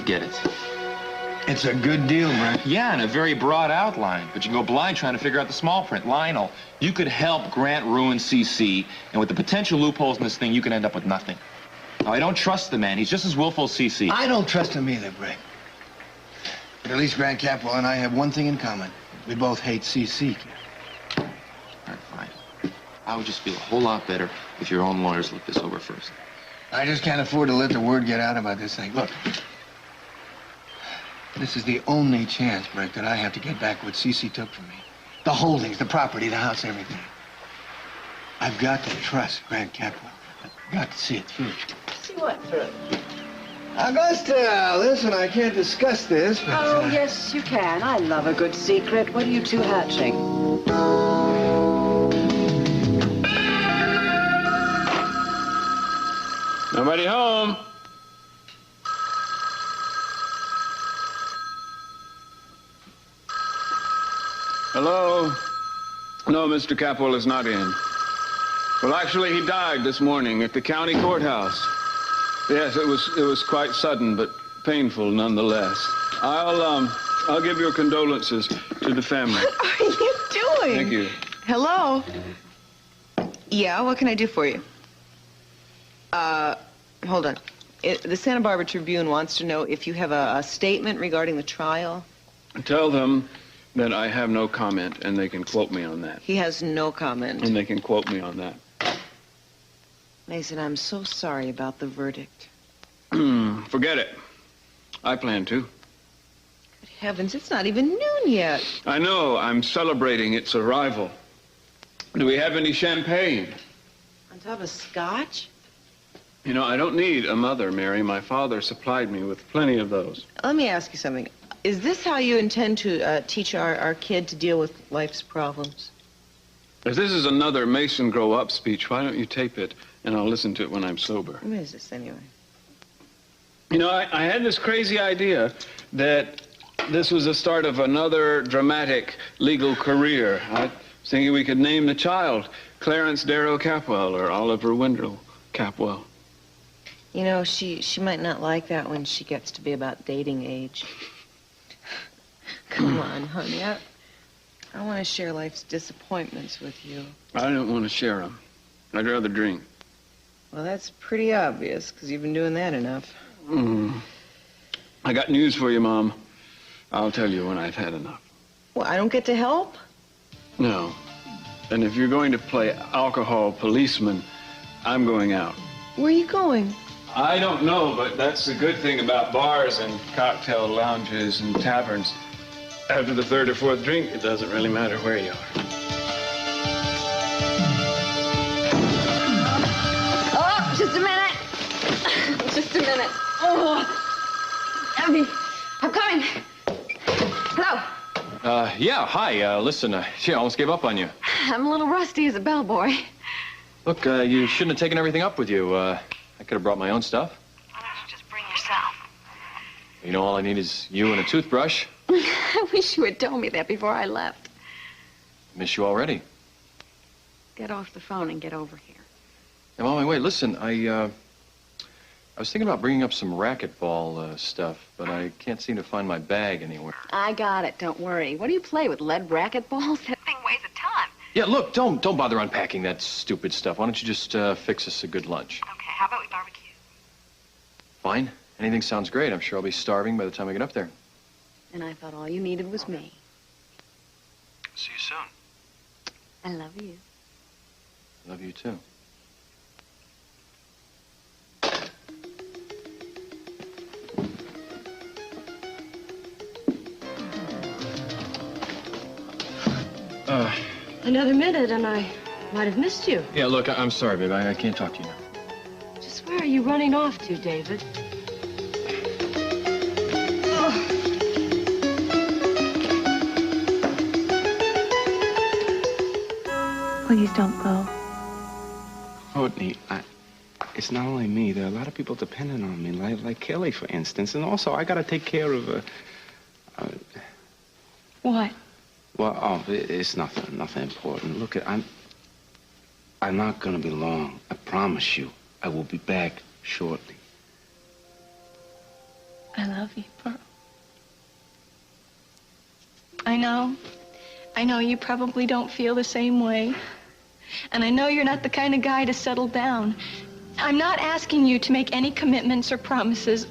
Forget it. It's a good deal, Brent. Yeah, and a very broad outline. But you can go blind trying to figure out the small print. Lionel, you could help Grant ruin CC, and with the potential loopholes in this thing, you could end up with nothing. Now, I don't trust the man. He's just as willful as CC. I don't trust him either, Brent. But at least Grant Capwell and I have one thing in common. We both hate CC. All right, fine. I would just feel a whole lot better if your own lawyers looked this over first. I just can't afford to let the word get out about this thing. Look, this is the only chance, Brent, that I have to get back what CC took from me. The holdings, the property, the house, everything. I've got to trust Grant Capwell. I've got to see it through. See what through? Augusta, listen, I can't discuss this, but... Oh, yes, you can. I love a good secret. What are you two hatching? Nobody home. Hello? No, Mr. Capwell is not in. Well, actually, he died this morning at the county courthouse. Yes, it was quite sudden, but painful nonetheless. I'll give your condolences to the family. What are you doing? Thank you. Hello? Yeah, what can I do for you? Hold on. The Santa Barbara Tribune wants to know if you have a statement regarding the trial. Tell them that I have no comment, and they can quote me on that. He has no comment. And they can quote me on that. Mason, I'm so sorry about the verdict. Forget it. I plan to. Good heavens, it's not even noon yet. I know. I'm celebrating its arrival. Do we have any champagne? On top of scotch? You know, I don't need a mother, Mary. My father supplied me with plenty of those. Let me ask you something. Is this how you intend to teach our kid to deal with life's problems? If this is another Mason grow up speech, why don't you tape it, and I'll listen to it when I'm sober. What is this, anyway? You know, I had this crazy idea that this was the start of another dramatic legal career. I was thinking we could name the child Clarence Darrow Capwell or Oliver Wendell Capwell. You know, she might not like that when she gets to be about dating age. Come on, honey. I want to share life's disappointments with you. I don't want to share them. I'd rather drink. Well, that's pretty obvious, because you've been doing that enough. I got news for you, Mom. I'll tell you when I've had enough. Well, I don't get to help? No. And if you're going to play alcohol policeman, I'm going out. Where are you going? I don't know, but that's the good thing about bars and cocktail lounges and taverns. After the third or fourth drink, it doesn't really matter where you are. Oh, just a minute. Just a minute. Oh, Abby, I'm coming. Hello. Yeah, hi. Listen, she almost gave up on you. I'm a little rusty as a bellboy. Look, you shouldn't have taken everything up with you. I could have brought my own stuff. Why don't you just bring yourself? You know, all I need is you and a toothbrush. I wish you had told me that before I left. Miss you already. Get off the phone and get over here. I'm on my way. Listen, I was thinking about bringing up some racquetball stuff, but I can't seem to find my bag anywhere. I got it. Don't worry. What do you play with, lead racquetballs? That thing weighs a ton. Yeah, look, don't bother unpacking that stupid stuff. Why don't you just fix us a good lunch? Okay, how about we barbecue? Fine. Anything sounds great. I'm sure I'll be starving by the time I get up there. And I thought all you needed was me. See you soon. I love you. Love you, too. Another minute and I might have missed you. Yeah, look, I'm sorry, babe. I can't talk to you now. Just where are you running off to, David? Please don't go. Courtney, it's not only me. There are a lot of people depending on me, like Kelly, for instance. And also, I got to take care of... What? Well, it's nothing important. Look, I'm not going to be long. I promise you. I will be back shortly. I love you, Pearl. I know you probably don't feel the same way. And I know you're not the kind of guy to settle down. I'm not asking you to make any commitments or promises.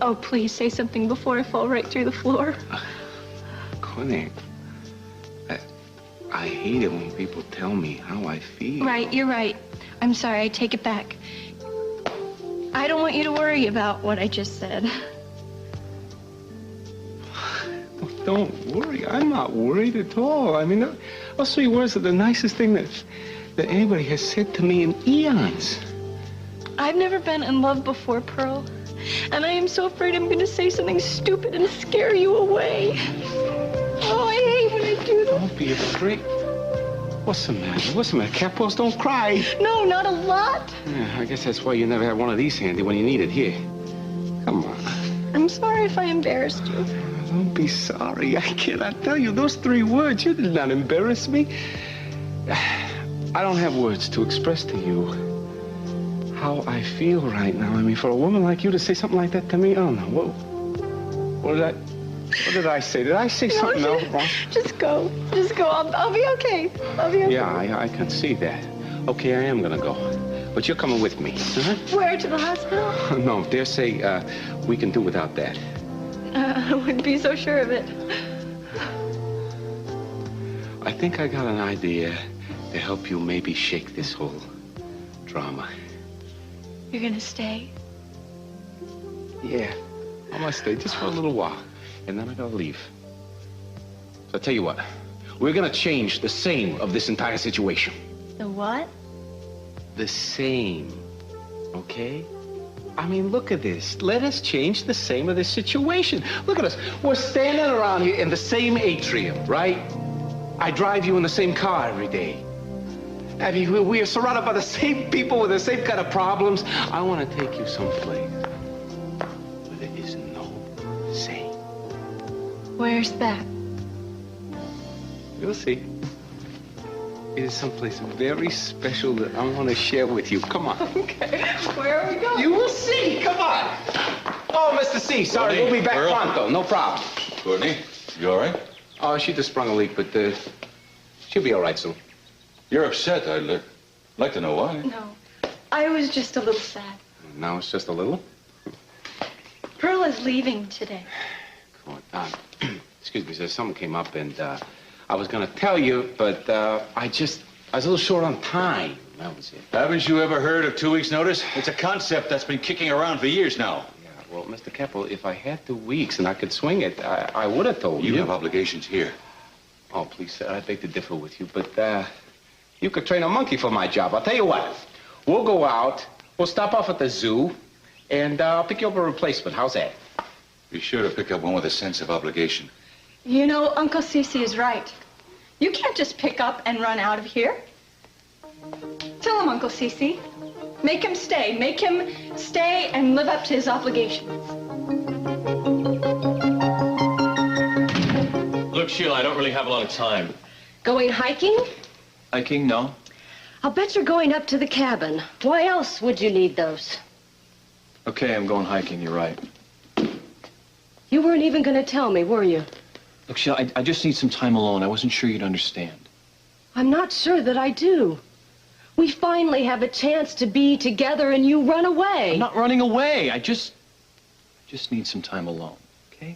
Oh, please say something before I fall right through the floor. Connie, I hate it when people tell me how I feel. Right, you're right. I'm sorry, I take it back. I don't want you to worry about what I just said. Don't worry. I'm not worried at all. I mean, those 3 words are the nicest thing that anybody has said to me in eons. I've never been in love before, Pearl. And I am so afraid I'm going to say something stupid and scare you away. Oh, I hate when I do that. Don't be afraid. What's the matter? What's the matter? Capos, don't cry. No, not a lot. Yeah, I guess that's why you never had one of these handy when you need it. Here. Come on. I'm sorry if I embarrassed you. Don't be sorry. I cannot tell you those 3 words. You did not embarrass me. I don't have words to express to you how I feel right now. I mean, for a woman like you to say something like that to me, oh no. What did I say? Did I say something else wrong? Just go. Just go. I'll be okay. I'll be okay. Yeah, I can see that. Okay, I am gonna go. But you're coming with me. Where, to the hospital? No, dare say we can do without that. I wouldn't be so sure of it. I think I got an idea to help you maybe shake this whole drama. You're gonna stay? Yeah, I must stay just for a little while, and then I gotta leave. So I'll tell you what, we're gonna change the same of this entire situation. The what? The same, okay? I mean, look at this. Let us change the same of this situation. Look at us. We're standing around here in the same atrium, right? I drive you in the same car every day. I mean, we are surrounded by the same people with the same kind of problems. I want to take you someplace where there is no same. Where's that? You'll see. It is someplace very special that I want to share with you. Come on. Okay. Where are we going? You will see. Come on. Oh, Mr. C, sorry. Courtney, We'll be back Earl. pronto. No problem. Courtney, you all right? Oh, she just sprung a leak, but she'll be all right soon. You're upset. I'd like to know why. No. I was just a little sad. Now it's just a little. Pearl is leaving today. Come on. Excuse me, sir. Something came up, and I was going to tell you, but I was a little short on time. That was it. Haven't you ever heard of 2 weeks' notice? It's a concept that's been kicking around for years now. Yeah, well, Mr. Keppel, if I had 2 weeks and I could swing it, I would have told you. You have obligations here. Oh, please, sir, I beg to differ with you, but you could train a monkey for my job. I'll tell you what. We'll go out, we'll stop off at the zoo, and I'll pick you up a replacement. How's that? Be sure to pick up one with a sense of obligation. You know, Uncle Cece is right. You can't just pick up and run out of here. Tell him, Uncle Cece. Make him stay. Make him stay and live up to his obligations. Look, Sheila, I don't really have a lot of time. Going hiking? Hiking? No. I'll bet you're going up to the cabin. Why else would you need those? Okay, I'm going hiking. You're right. You weren't even going to tell me, were you? Look, Sheila, I just need some time alone. I wasn't sure you'd understand. I'm not sure that I do. We finally have a chance to be together and you run away. I'm not running away. I just need some time alone, okay?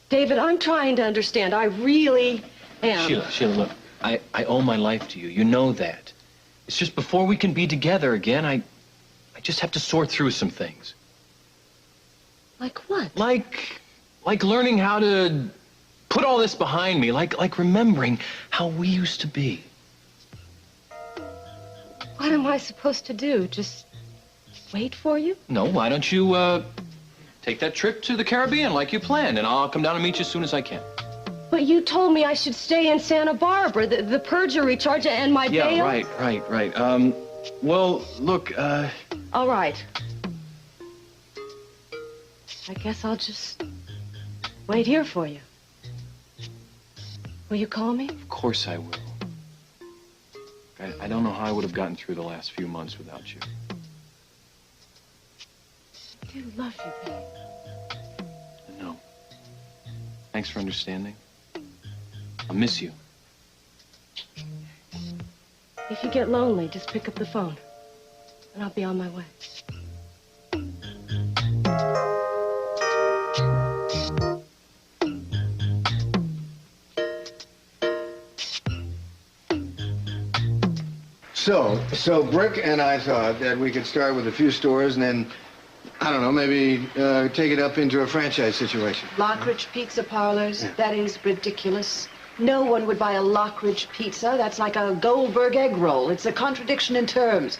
David, I'm trying to understand. I really am. Sheila, look, I owe my life to you. You know that. It's just before we can be together again, I just have to sort through some things. Like what? Like learning how to put all this behind me, like remembering how we used to be. What am I supposed to do? Just wait for you? No, why don't you take that trip to the Caribbean like you planned, and I'll come down and meet you as soon as I can. But you told me I should stay in Santa Barbara, the perjury charge and my bail. Yeah, right. Well, look, All right. I guess I'll just wait here for you. Will you call me? Of course I will. I don't know how I would have gotten through the last few months without you. do love you, babe. No. Thanks for understanding. I'll miss you. If you get lonely, just pick up the phone, and I'll be on my way. So Brick and I thought that we could start with a few stores and then, I don't know, maybe take it up into a franchise situation. Lockridge Pizza Parlors? Yeah. That is ridiculous. No one would buy a Lockridge pizza. That's like a Goldberg egg roll. It's a contradiction in terms.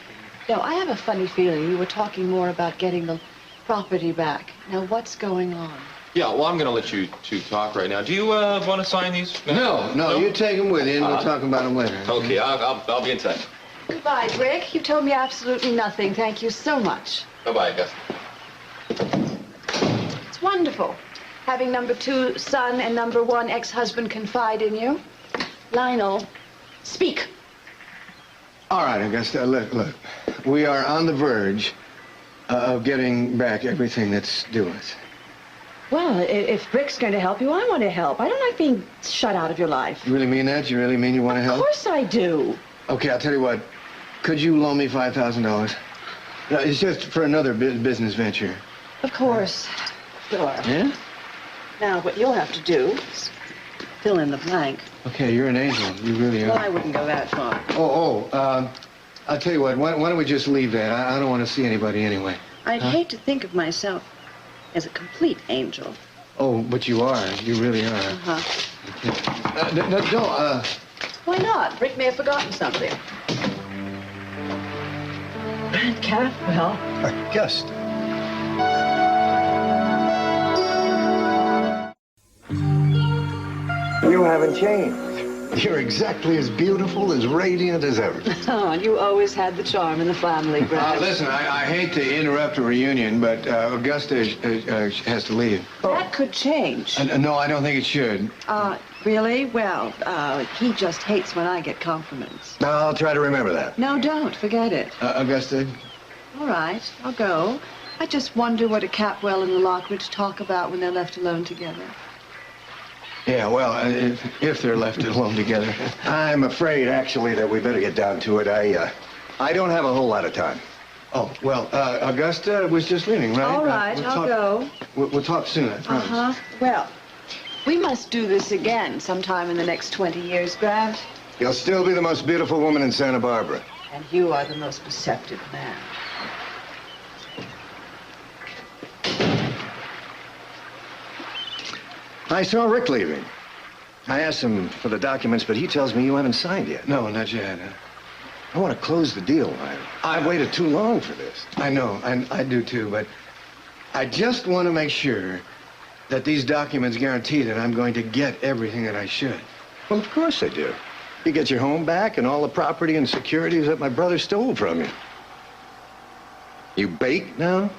Now, I have a funny feeling you were talking more about getting the property back. Now, what's going on? Yeah, well, I'm going to let you two talk right now. Do you want to sign these? No, you take them with you, and we'll talk about them later. Okay, I'll be in touch. Goodbye, Brick. You've told me absolutely nothing. Thank you so much. Bye-bye, Gus. It's wonderful having number 2 son and number 1 ex-husband confide in you. Lionel, speak. All right, Augusta, look. We are on the verge of getting back everything that's due us. Well, if Brick's going to help you, I want to help. I don't like being shut out of your life. You really mean that? You really mean you want to help? Of course I do. Okay, I'll tell you what. Could you loan me $5,000? It's just for another business venture. Of course. Sure. Yeah? Now, what you'll have to do is fill in the blank. Okay, you're an angel. You really are. Well, I wouldn't go that far. I'll tell you what. Why don't we just leave that? I don't want to see anybody anyway. I'd hate to think of myself as a complete angel. Oh, but you are. You really are. Uh-huh. No, Why not? Brick may have forgotten something. Grant Catwell. Augusta. You haven't changed. You're exactly as beautiful, as radiant as ever. Oh, and you always had the charm in the family, Grant. Listen, I hate to interrupt a reunion, but Augusta has to leave. That could change. No, I don't think it should. Really? Well, he just hates when I get compliments. I'll try to remember that. No, don't. Forget it. Augusta? All right, I'll go. I just wonder what a Capwell and a Lockridge talk about when they're left alone together. Yeah, well, if they're left alone together. I'm afraid, actually, that we better get down to it. I don't have a whole lot of time. Oh, well, Augusta was just leaving, right? All right, I'll go. We'll talk soon, I promise. Uh-huh. Well, we must do this again sometime in the next 20 years, Grant. You'll still be the most beautiful woman in Santa Barbara. And you are the most perceptive man. I saw Rick leaving. I asked him for the documents, but he tells me you haven't signed yet. No, not yet. I want to close the deal, Lionel. I've waited too long for this. I know, I do too, but I just want to make sure that these documents guarantee that I'm going to get everything that I should. Well, of course they do. You get your home back and all the property and securities that my brother stole from you. You bake now?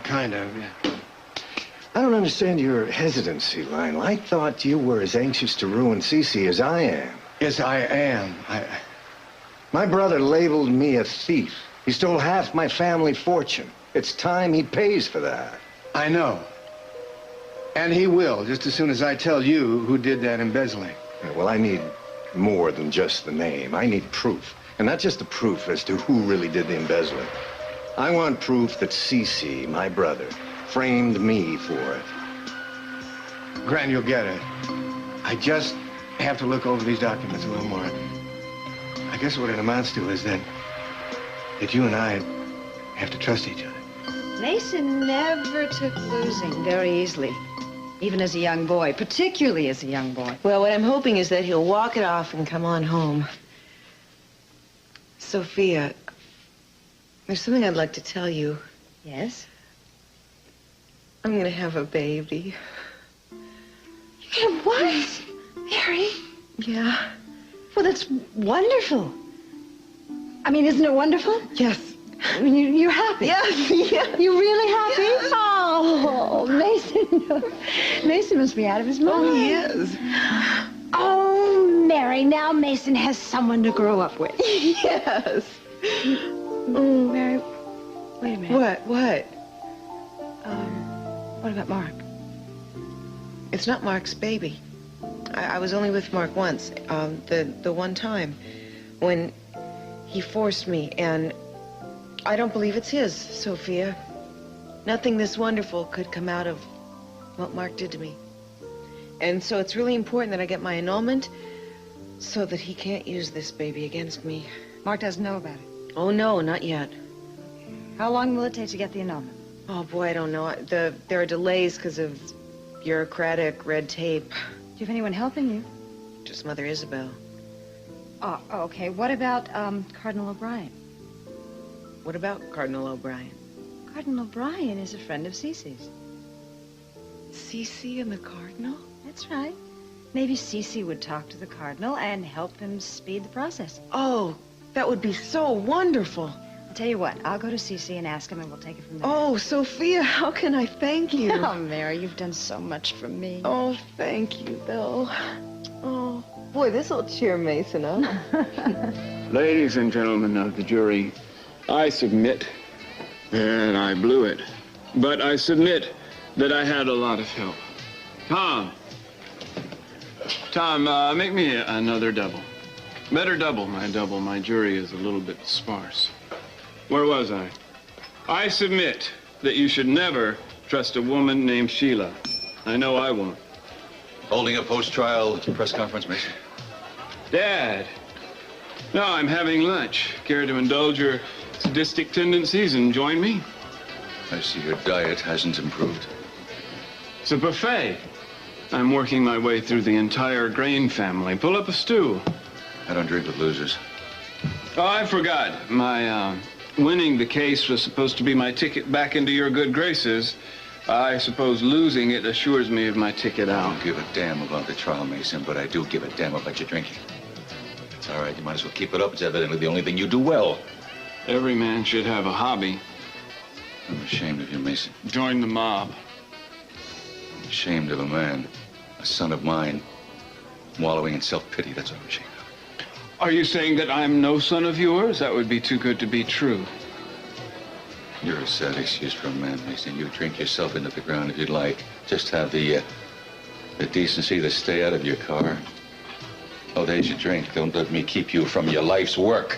Kind of, yeah. I don't understand your hesitancy, Lionel. I thought you were as anxious to ruin Cece as I am. Yes, I am. My brother labeled me a thief. He stole half my family fortune. It's time he pays for that. I know. And he will, just as soon as I tell you who did that embezzling. Well, I need more than just the name. I need proof. And not just the proof as to who really did the embezzling. I want proof that Cece, my brother, framed me for it. Grant, you'll get it. I just have to look over these documents a little more. I guess what it amounts to is that you and I have to trust each other. Mason never took losing very easily, even as a young boy, particularly as a young boy. Well, what I'm hoping is that he'll walk it off and come on home. Sophia, there's something I'd like to tell you. Yes? I'm gonna have a baby. You have what? Mary? Yeah. Well, that's wonderful. I mean, isn't it wonderful? Yes. I mean, you're happy. Yes. Yeah. You're really happy? Yes. Oh, Mason must be out of his mind. Oh, he is. Oh, Mary, now Mason has someone to grow up with. Yes. Oh, Mary, wait a minute. What? What about Mark? It's not Mark's baby. I was only with Mark once, the one time when he forced me, and I don't believe it's his, Sophia. Nothing this wonderful could come out of what Mark did to me. And so it's really important that I get my annulment so that he can't use this baby against me. Mark doesn't know about it. Oh, no, not yet. How long will it take to get the annulment? Oh, boy, I don't know. There are delays because of bureaucratic red tape. Do you have anyone helping you? Just Mother Isabel. Oh, okay. What about Cardinal O'Brien? What about Cardinal O'Brien? Cardinal O'Brien is a friend of Cece's. Cece and the Cardinal? That's right. Maybe Cece would talk to the Cardinal and help him speed the process. Oh, that would be so wonderful. I'll tell you what, I'll go to Cece and ask him and we'll take it from there. Oh, Sophia, how can I thank you? Oh, Mary, you've done so much for me. Oh, thank you, Bill. Oh, boy, this'll cheer Mason up. Ladies and gentlemen of the jury, I submit that I blew it. But I submit that I had a lot of help. Tom, make me another double. Better double. My jury is a little bit sparse. Where was I? I submit that you should never trust a woman named Sheila. I know I won't. Holding a post-trial press conference, Mason? Dad. No, I'm having lunch. Care to indulge your sadistic tendencies and join me? I see your diet hasn't improved. It's a buffet. I'm working my way through the entire grain family. Pull up a stew. I don't drink with losers. Oh, I forgot. My, winning the case was supposed to be my ticket back into your good graces. I suppose losing it assures me of my ticket out. I don't give a damn about the trial, Mason, but I do give a damn about your drinking. It's all right. You might as well keep it up. It's evidently the only thing you do well. Every man should have a hobby. I'm ashamed of you, Mason. Join the mob. I'm ashamed of a man, a son of mine, wallowing in self-pity. That's what I'm ashamed of. Are you saying that I'm no son of yours? That would be too good to be true. You're a sad excuse for a man, Mason. You drink yourself into the ground if you'd like. Just have the decency to stay out of your car. Oh, days you drink. Don't let me keep you from your life's work.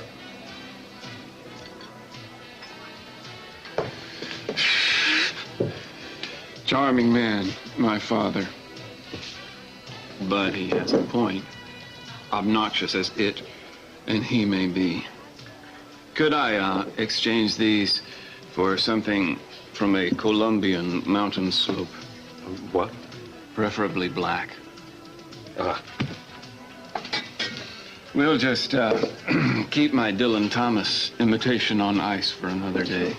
Charming man, my father. But he has a point. Obnoxious as it and he may be. Could I exchange these for something from a Colombian mountain slope? What? Preferably black. We'll just keep my Dylan Thomas imitation on ice for another day.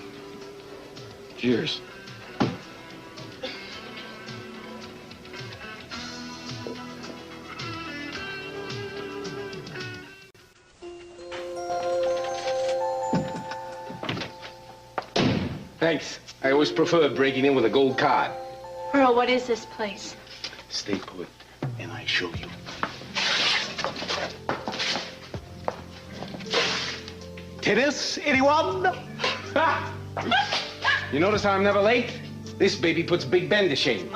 Cheers. Thanks. I always prefer breaking in with a gold card. Pearl, what is this place? Stay put, and I show you. Tennis, anyone? You notice how I'm never late? This baby puts Big Ben to shame.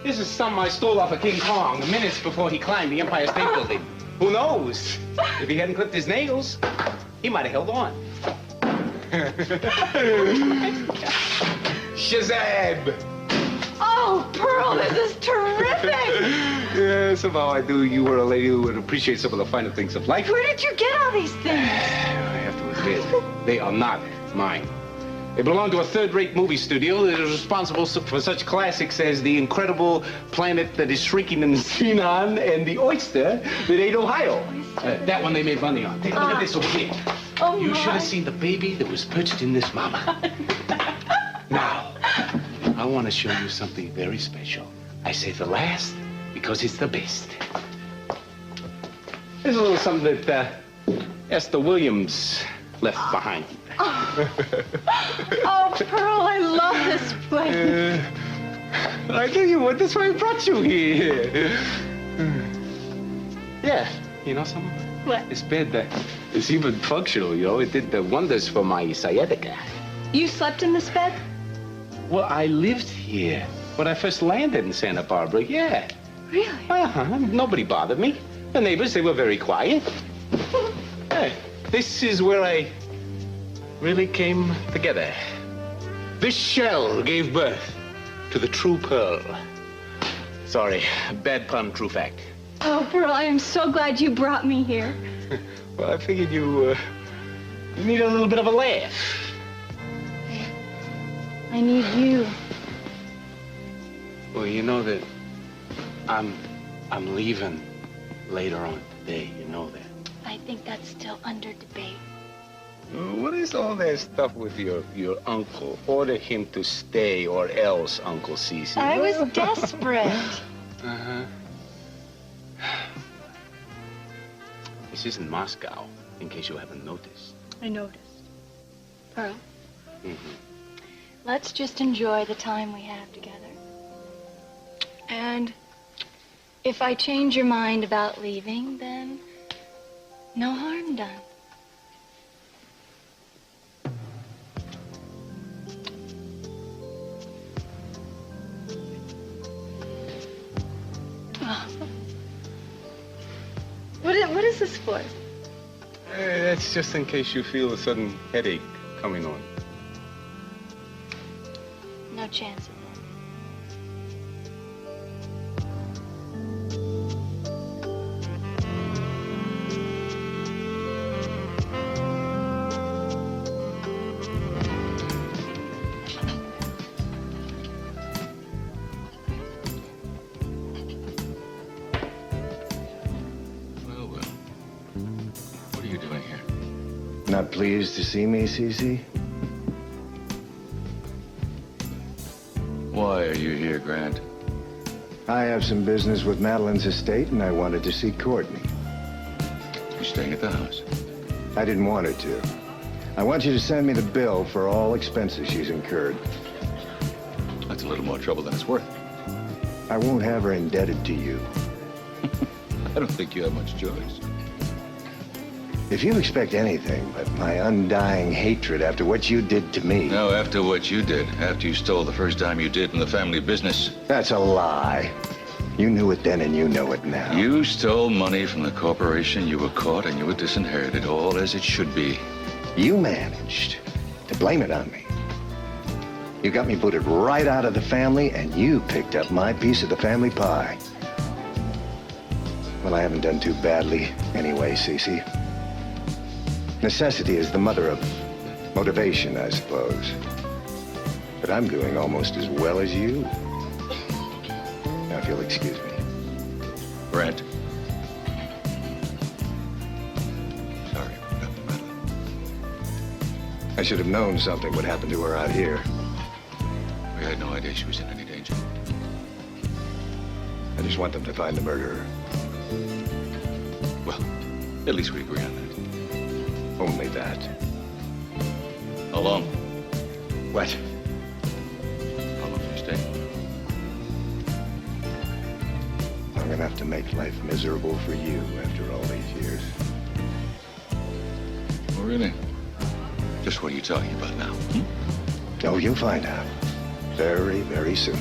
This is something I stole off of King Kong minutes before he climbed the Empire State Building. Who knows? If he hadn't clipped his nails, he might have held on. Shazam! Oh, Pearl, this is terrific! Yeah, somehow I knew you were a lady who would appreciate some of the finer things of life. Where did you get all these things? I have to admit, they are not mine. They belong to a third-rate movie studio that is responsible for such classics as The Incredible Planet That Is Shrinking in Xenon and The Oyster That Ate Ohio. That one they made money on. Take a look at this over here. Oh, You my. should have seen the baby that was perched in this mama. Now, I want to show you something very special. I say the last because it's the best. There's a little something that Esther Williams left behind. Oh, Pearl, I love this place. I knew you would. That's why I brought you here. Yeah, you know something? What? This bed, it's even functional, you know. It did the wonders for my sciatica. You slept in this bed? Well, I lived here when I first landed in Santa Barbara, yeah. Really? Nobody bothered me. The neighbors, they were very quiet. Hey, this is where I really came together. This shell gave birth to the true pearl. Sorry, bad pun, true fact. Oh, Pearl, I am so glad you brought me here. Well, I figured you need a little bit of a laugh. I need you. Well, you know that I'm leaving later on today. You know that. I think that's still under debate. What is all that stuff with your uncle? Order him to stay or else, Uncle Cece. I was desperate. Uh-huh. This isn't Moscow, in case you haven't noticed. I noticed. Pearl, Mm-hmm. let's just enjoy the time we have together. And if I change your mind about leaving, then no harm done. What is this for? That's just in case you feel a sudden headache coming on. No chance of that. Not pleased to see me, Cece? Why are you here, Grant? I have some business with Madeline's estate, and I wanted to see Courtney. You're staying at the house? I didn't want her to. I want you to send me the bill for all expenses she's incurred. That's a little more trouble than it's worth. I won't have her indebted to you. I don't think you have much choice. If you expect anything but my undying hatred after what you did to me... No, after what you did. After you stole the first dime you did from the family business. That's a lie. You knew it then and you know it now. You stole money from the corporation, you were caught, and you were disinherited, all as it should be. You managed to blame it on me. You got me booted right out of the family, and you picked up my piece of the family pie. Well, I haven't done too badly anyway, Cece. Necessity is the mother of motivation, I suppose. But I'm doing almost as well as you. Now, if you'll excuse me. Brent. Sorry, I forgot the matter. I should have known something would happen to her out here. We had no idea she was in any danger. I just want them to find the murderer. Well, at least we agree on that. Only that. How long? What? How long do you stay? I'm gonna have to make life miserable for you after all these years. Oh, really? Just what are you talking about now? Oh, you'll find out. Very, very soon.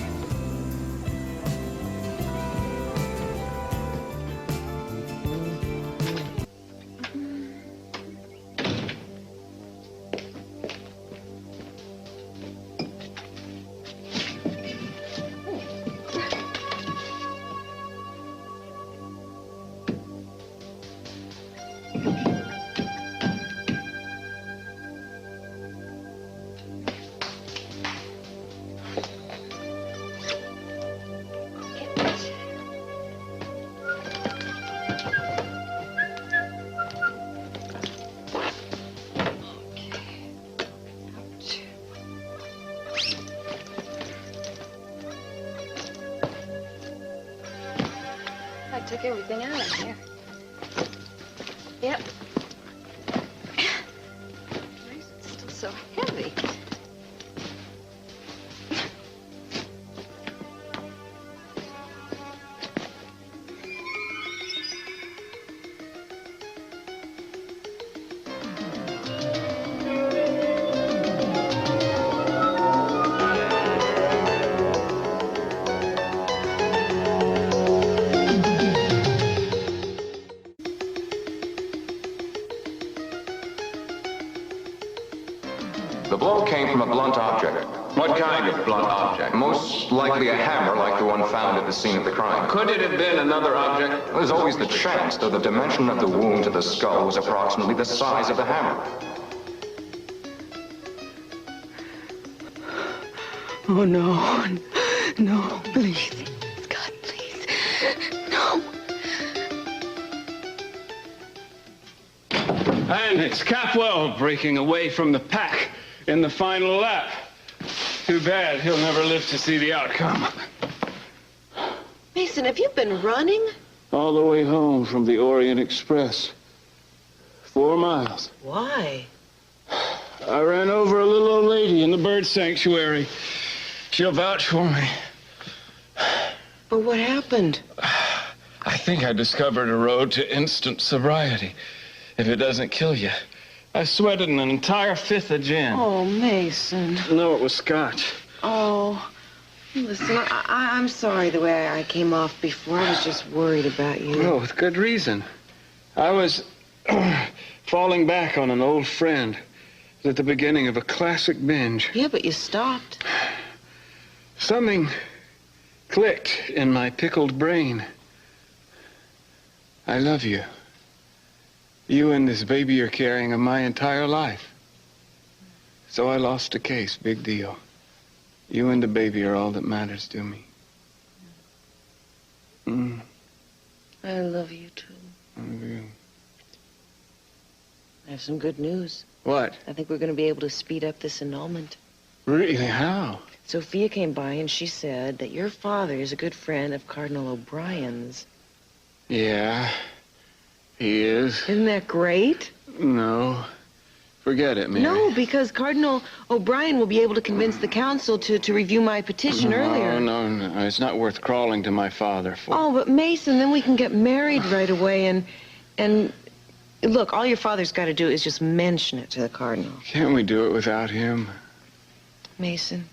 I took everything out of here. Yep. Why is it still so heavy? The blow came from a blunt object. What kind of blunt object? Most likely a hammer like the one found at the scene of the crime. Could it have been another object? There's always the chance, though the dimension of the wound to the skull was approximately the size of the hammer. Oh, no. No, please. God, please. No. And it's Capwell breaking away from the pack in the final lap. Too bad he'll never live to see the outcome. Mason, have you been running? All the way home from the Orient Express. 4 miles. Why? I ran over a little old lady in the bird sanctuary. She'll vouch for me. But what happened? I think I discovered a road to instant sobriety. If it doesn't kill you. I sweated an entire 5th of gin. Oh, Mason. No, it was scotch. Oh, listen, I'm sorry the way I came off before. I was just worried about you. No, with good reason. I was falling back on an old friend at the beginning of a classic binge. Yeah, but you stopped. Something clicked in my pickled brain. I love you. You and this baby you're carrying of my entire life. So I lost a case, big deal. You and the baby are all that matters to me. I love you, too. I love you. I have some good news. What? I think we're going to be able to speed up this annulment. Really? How? Sophia came by and she said that your father is a good friend of Cardinal O'Brien's. Yeah, he is. Isn't that great? No. Forget it, Mary. No, because Cardinal O'Brien will be able to convince the council to review my petition earlier. No. It's not worth crawling to my father for. Oh, but Mason, then we can get married right away and look, all your father's got to do is just mention it to the Cardinal. Can't we do it without him? Mason,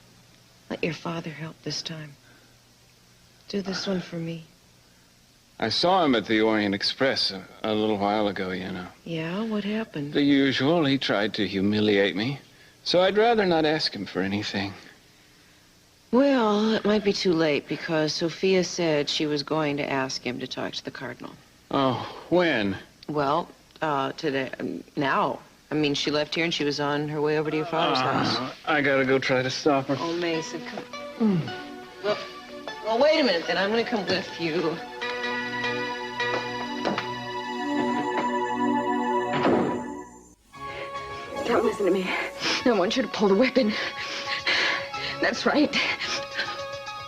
let your father help this time. Do this one for me. I saw him at the Orient Express a little while ago, you know. Yeah? What happened? The usual. He tried to humiliate me. So I'd rather not ask him for anything. Well, it might be too late because Sophia said she was going to ask him to talk to the Cardinal. Oh, when? Well, today. Now. I mean, she left here and she was on her way over to your father's house. I gotta go try to stop her. Oh, Mason, come. Well, wait a minute, then. I'm going to come with you. Now listen to me. I want you to pull the weapon. That's right.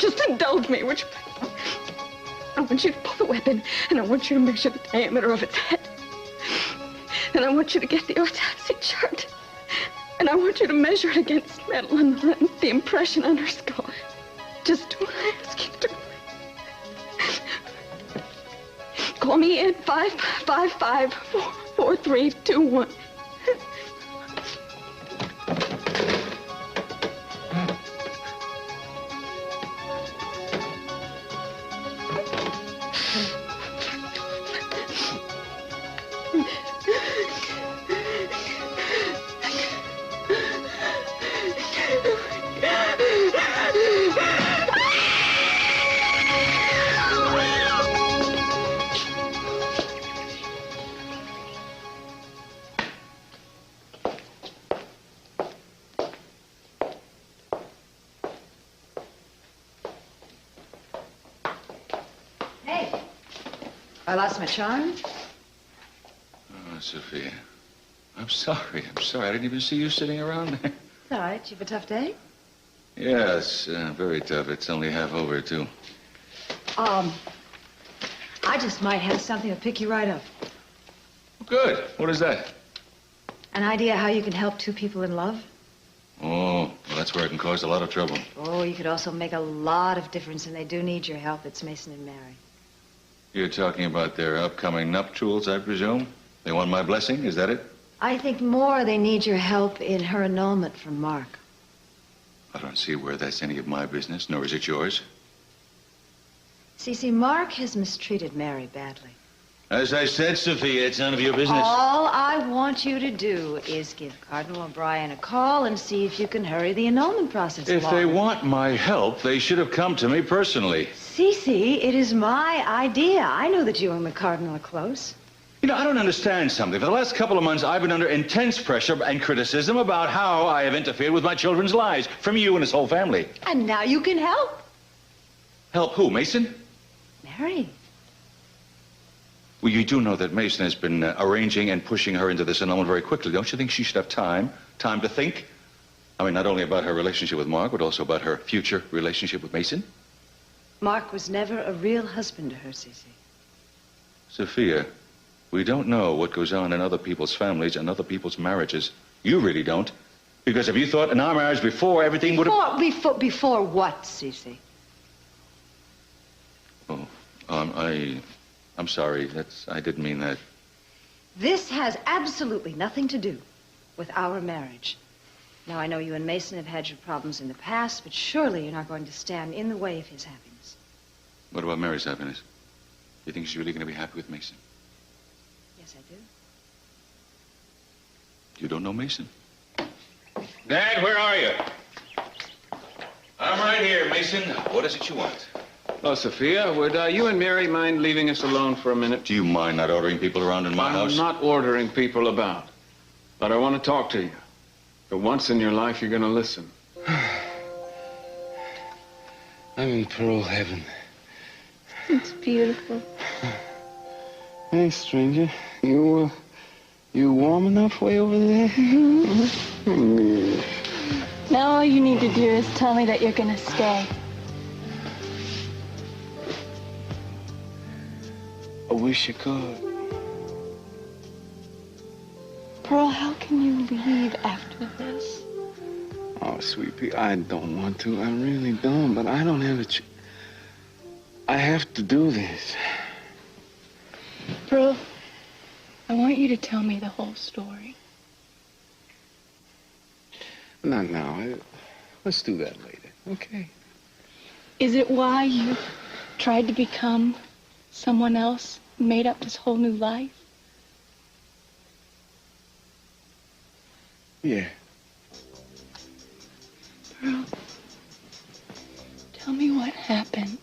Just indulge me, would you? I want you to pull the weapon, and I want you to measure the diameter of its head. And I want you to get the autopsy chart. And I want you to measure it against metal and the impression on her skull. Just do what I ask you to do. Call me in 555-4321. I lost my charm? Oh, Sophia. I'm sorry. I didn't even see you sitting around there. It's all right. You have a tough day? Yes, very tough. It's only half over, too. I just might have something to pick you right up. Good. What is that? An idea how you can help two people in love? Oh, well, that's where it can cause a lot of trouble. Oh, you could also make a lot of difference, and they do need your help. It's Mason and Mary. You're talking about their upcoming nuptials, I presume? They want my blessing, is that it? I think more they need your help in her annulment from Mark. I don't see where that's any of my business, nor is it yours. See, Mark has mistreated Mary badly. As I said, Sophia, it's none of your business. All I I want you to do is give Cardinal O'Brien a call and see if you can hurry the annulment process If along. they want my help, they should have come to me personally. Cece, it is my idea. I know that you and the Cardinal are close. You know, I don't understand something. For the last couple of months, I've been under intense pressure and criticism about how I have interfered with my children's lives from you and his whole family. And now you can help. Help who, Mason? Mary. Well, you do know that Mason has been arranging and pushing her into this annulment very quickly. Don't you think she should have time to think? I mean, not only about her relationship with Mark, but also about her future relationship with Mason. Mark was never a real husband to her, Cece. Sophia, we don't know what goes on in other people's families and other people's marriages. You really don't. Because if you thought in our marriage before, everything would have... Before what, Cece? Oh, I'm sorry. I didn't mean that. This has absolutely nothing to do with our marriage. Now, I know you and Mason have had your problems in the past, but surely you're not going to stand in the way of his happiness. What about Mary's happiness? You think she's really going to be happy with Mason? Yes, I do. You don't know Mason? Dad, where are you? I'm right here, Mason. What is it you want? Oh, Sophia, would you and Mary mind leaving us alone for a minute? Do you mind not ordering people around in my house? I'm not ordering people about, but I want to talk to you. For once in your life, you're going to listen. I'm in pearl heaven. It's beautiful. Hey, stranger. You warm enough way over there? Now all you need to do is tell me that you're going to stay. I wish you could. Pearl, how can you leave after this? Oh, sweet pea, I don't want to. I really don't, but I don't have a I have to do this. Pearl, I want you to tell me the whole story. Not now. Let's do that later, okay? Is it why you tried to become someone else, made up this whole new life? Yeah. Pearl, tell me what happened.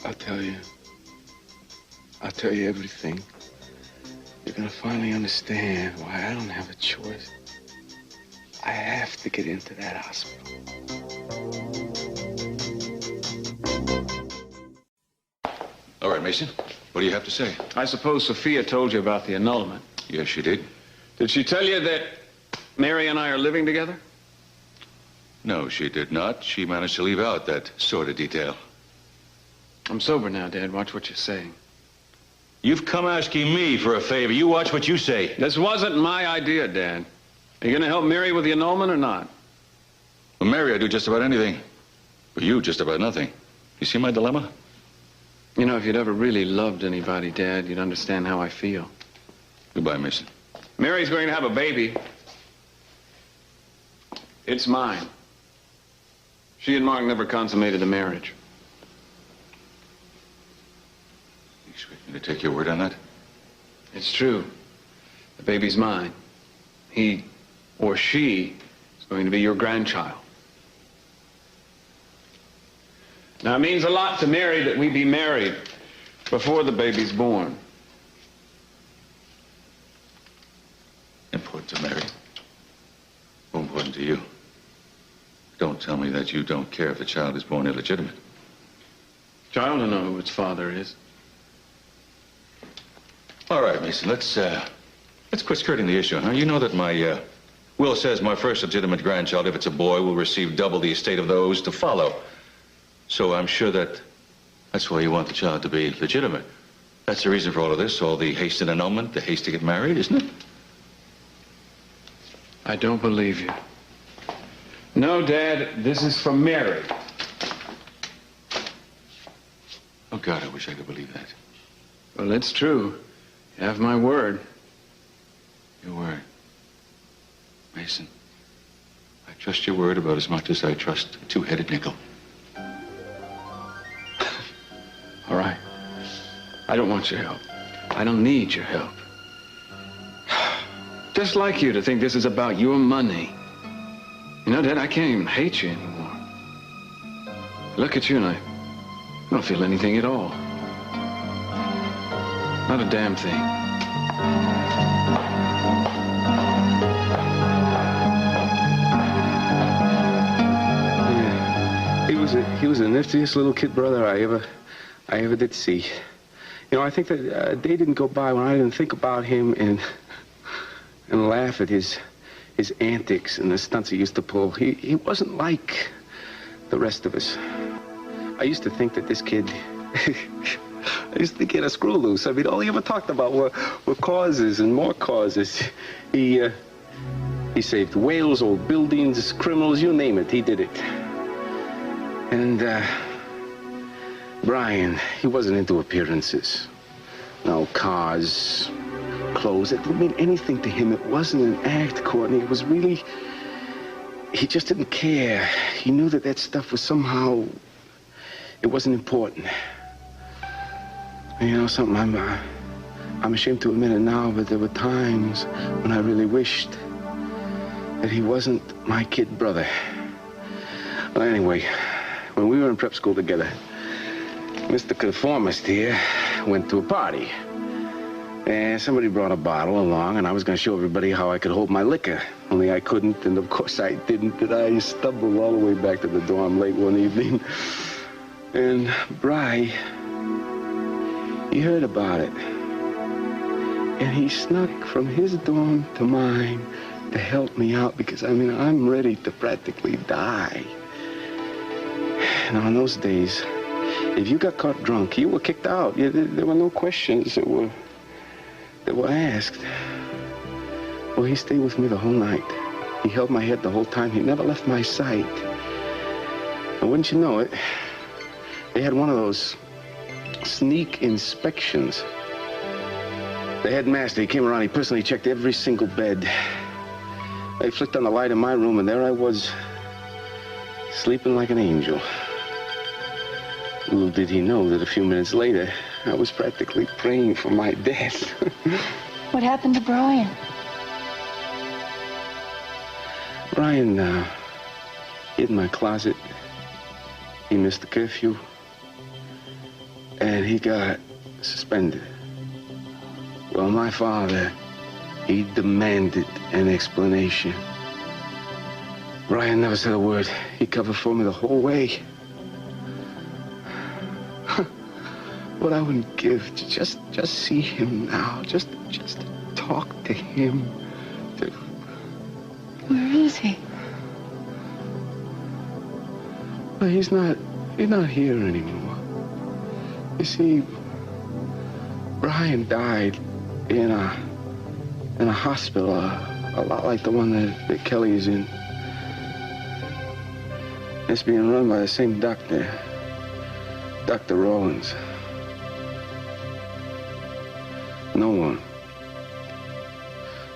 I'll tell you. I'll tell you everything. You're gonna finally understand why I don't have a choice. I have to get into that hospital. All right, Mason. What do you have to say? I suppose Sophia told you about the annulment. Yes, she did. Did she tell you that Mary and I are living together? No, she did not. She managed to leave out that sort of detail. I'm sober now, Dad. Watch what you're saying. You've come asking me for a favor. You watch what you say. This wasn't my idea, Dad. Are you going to help Mary with the annulment or not? Well, Mary, I do just about anything. But you, just about nothing. You see my dilemma? You know, if you'd ever really loved anybody, Dad, you'd understand how I feel. Goodbye, Mason. Mary's going to have a baby. It's mine. She and Mark never consummated a marriage. You expect me to take your word on that? It's true. The baby's mine. He or she is going to be your grandchild. Now, it means a lot to Mary that we be married before the baby's born. Important to Mary. More important to you. Don't tell me that you don't care if the child is born illegitimate. Child will know who its father is. All right, Mason, let's quit skirting the issue, huh? You know that my will says my first legitimate grandchild, if it's a boy, will receive double the estate of those to follow. So I'm sure that's why you want the child to be legitimate. That's the reason for all of this, all the haste and annulment, the haste to get married, isn't it? I don't believe you. No, Dad, this is for Mary. Oh, God, I wish I could believe that. Well, it's true. You have my word. Your word. Mason, I trust your word about as much as I trust a two-headed nickel. All right. I don't want your help. I don't need your help. Just like you to think this is about your money. You know, Dad, I can't even hate you anymore. Look at you and I don't feel anything at all. Not a damn thing. Yeah. He was the niftiest little kid brother I ever did see. You know, I think that a day didn't go by when I didn't think about him and laugh at his antics and the stunts he used to pull. He wasn't like the rest of us. I used to think that this kid, I used to think he had a screw loose. I mean, all he ever talked about were causes and more causes. He saved whales, old buildings, criminals, you name it, he did it. And, Brian, he wasn't into appearances. No cars, clothes, it didn't mean anything to him. It wasn't an act, Courtney. It was really, he just didn't care. He knew that stuff was somehow, it wasn't important. You know something, I'm ashamed to admit it now, but there were times when I really wished that he wasn't my kid brother. Well, anyway, when we were in prep school together, Mr. Conformist here went to a party. And somebody brought a bottle along, and I was going to show everybody how I could hold my liquor. Only I couldn't, and of course I didn't, and I stumbled all the way back to the dorm late one evening. And Bri, he heard about it. And he snuck from his dorm to mine to help me out because, I mean, I'm ready to practically die. Now, in those days, if you got caught drunk, you were kicked out. There were no questions that were asked. Well, he stayed with me the whole night. He held my head the whole time. He never left my sight. And wouldn't you know it, they had one of those sneak inspections. The headmaster, he came around, he personally checked every single bed. They flicked on the light in my room, and there I was, sleeping like an angel. Little did he know that a few minutes later, I was practically praying for my death. What happened to Brian? Brian, hid in my closet. He missed the curfew. And he got suspended. Well, my father, he demanded an explanation. Brian never said a word. He covered for me the whole way. What I wouldn't give to just see him now, just talk to him. Where is he? Well, he's not here anymore. You see, Brian died in a hospital, a lot like the one that Kelly is in. It's being run by the same doctor, Dr. Rawlins.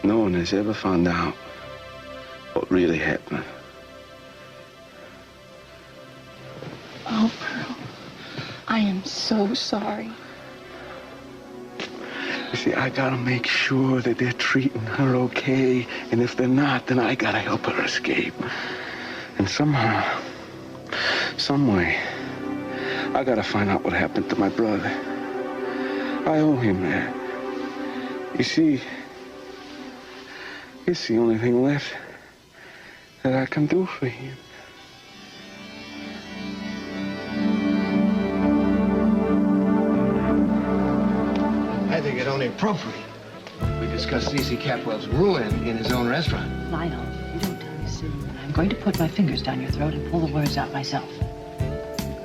No one has ever found out what really happened. Oh, Pearl, I am so sorry. You see, I gotta make sure that they're treating her okay, and if they're not, then I gotta help her escape. And somehow, some way, I gotta find out what happened to my brother. I owe him that. You see, it's the only thing left that I can do for him. I think it only appropriate we discuss C.C. Capwell's ruin in his own restaurant. Lionel, if you don't tell me soon, I'm going to put my fingers down your throat and pull the words out myself.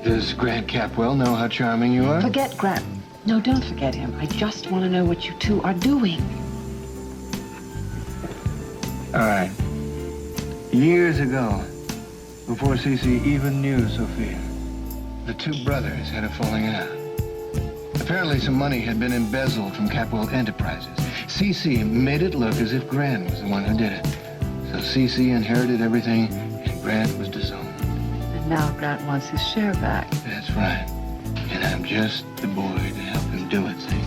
Does Grant Capwell know how charming you are? Forget Grant. No, don't forget him. I just want to know what you two are doing. All right. Years ago, before C.C. even knew Sophia, the two brothers had a falling out. Apparently some money had been embezzled from Capwell Enterprises. C.C. made it look as if Grant was the one who did it. So C.C. inherited everything, and Grant was disowned. And now Grant wants his share back. That's right. And I'm just the boy to help him do it, see?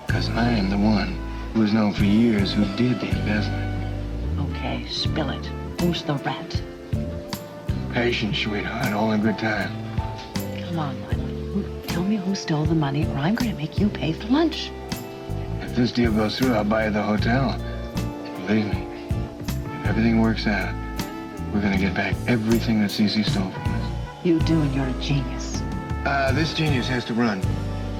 Because I am the one who has known for years who did the embezzlement. Okay, spill it. Who's the rat? Patience, sweetheart, all in good time. Come on, Lila. Tell me who stole the money, or I'm going to make you pay for lunch. If this deal goes through, I'll buy you the hotel. Believe me, if everything works out, we're going to get back everything that Cece stole from us. You do, and you're a genius. This genius has to run.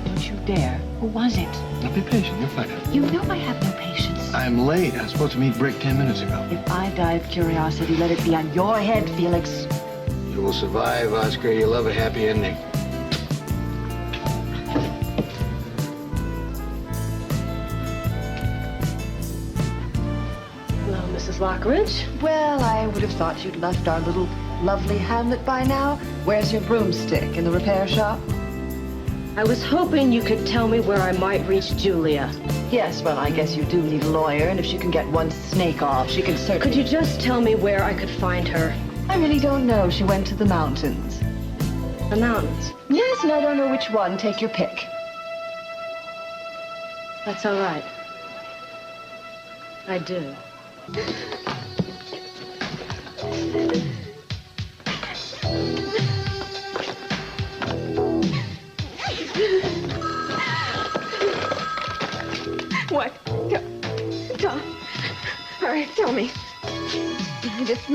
Don't you dare. Who was it? Now be patient, you'll find out. You know I have no patience. I'm late. I was supposed to meet Brick 10 minutes ago. If I die of curiosity, let it be on your head, Felix. You will survive, Oscar. You'll have a happy ending. Hello, Mrs. Lockridge. Well, I would have thought you'd left our little lovely hamlet by now. Where's your broomstick? In the repair shop? I was hoping you could tell me where I might reach Julia. Yes, well, I guess you do need a lawyer, and if she can get one snake off, she can certainly... Could you just tell me where I could find her? I really don't know. She went to the mountains. The mountains? Yes, and I don't know which one. Take your pick. That's all right. I do. What? Tell. All right, tell me. Just